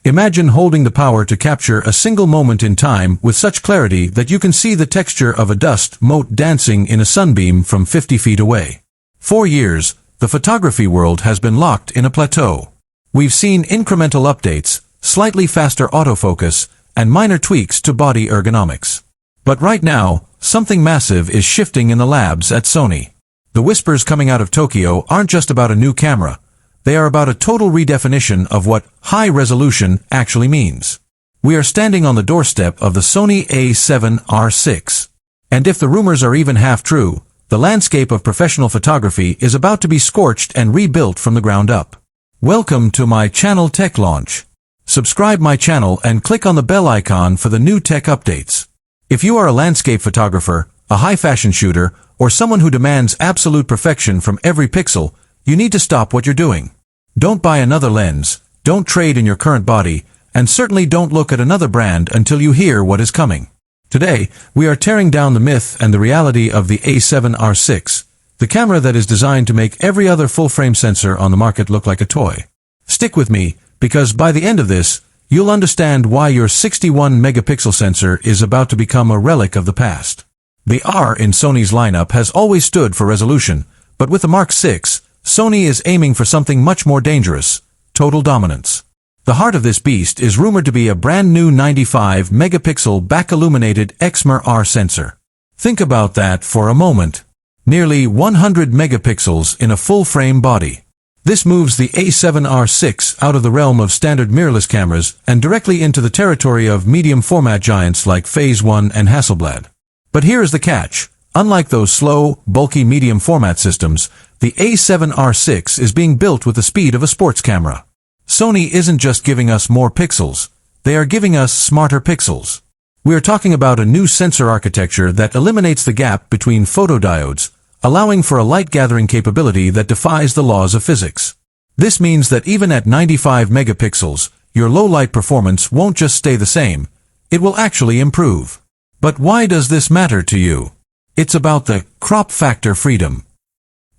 Imagine holding the power to capture a single moment in time with such clarity that you can see the texture of a dust mote dancing in a sunbeam from 50 feet away. For years, the photography world has been locked in a plateau. We've seen incremental updates, slightly faster autofocus, and minor tweaks to body ergonomics. But right now, something massive is shifting in the labs at Sony. The whispers coming out of Tokyo aren't just about a new camera. They are about a total redefinition of what high resolution actually means. We are standing on the doorstep of the Sony A7R VI. And if the rumors are even half true, the landscape of professional photography is about to be scorched and rebuilt from the ground up. Welcome to my channel Tech Launch. Subscribe my channel and click on the bell icon for the new tech updates. If you are a landscape photographer, a high fashion shooter, or someone who demands absolute perfection from every pixel, you need to stop what you're doing. Don't buy another lens, don't trade in your current body, and certainly don't look at another brand until you hear what is coming. Today, we are tearing down the myth and the reality of the A7R VI, the camera that is designed to make every other full-frame sensor on the market look like a toy. Stick with me, because by the end of this, you'll understand why your 61 megapixel sensor is about to become a relic of the past. The R in Sony's lineup has always stood for resolution, but with the Mark VI, Sony is aiming for something much more dangerous: total dominance. The heart of this beast is rumored to be a brand new 95 megapixel back-illuminated Exmor R sensor. Think about that for a moment. Nearly 100 megapixels in a full-frame body. This moves the A7R VI out of the realm of standard mirrorless cameras and directly into the territory of medium-format giants like Phase 1 and Hasselblad. But here is the catch. Unlike those slow, bulky medium-format systems, the A7R VI is being built with the speed of a sports camera. Sony isn't just giving us more pixels, they are giving us smarter pixels. We are talking about a new sensor architecture that eliminates the gap between photodiodes, allowing for a light-gathering capability that defies the laws of physics. This means that even at 95 megapixels, your low-light performance won't just stay the same, it will actually improve. But why does this matter to you? It's about the crop factor freedom.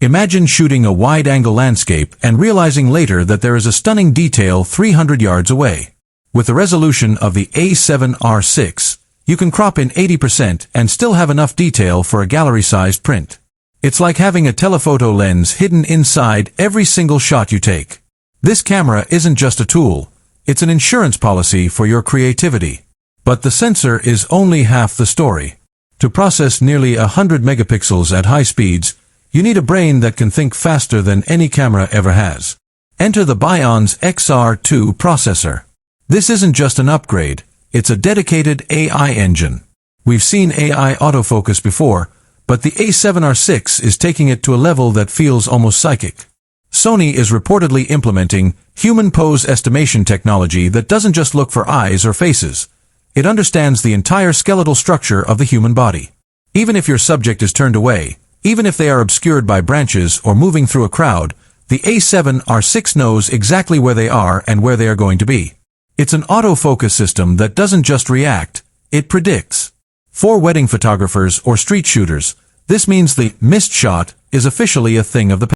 Imagine shooting a wide-angle landscape and realizing later that there is a stunning detail 300 yards away. With the resolution of the A7R VI, you can crop in 80% and still have enough detail for a gallery-sized print. It's like having a telephoto lens hidden inside every single shot you take. This camera isn't just a tool, it's an insurance policy for your creativity. But the sensor is only half the story. To process nearly 100 megapixels at high speeds, you need a brain that can think faster than any camera ever has. Enter the Bion's XR2 processor. This isn't just an upgrade, it's a dedicated AI engine. We've seen AI autofocus before, but the A7R VI is taking it to a level that feels almost psychic. Sony is reportedly implementing human pose estimation technology that doesn't just look for eyes or faces. It understands the entire skeletal structure of the human body. Even if your subject is turned away, even if they are obscured by branches or moving through a crowd, the A7R VI knows exactly where they are and where they are going to be. It's an autofocus system that doesn't just react, it predicts. For wedding photographers or street shooters, this means the missed shot is officially a thing of the past.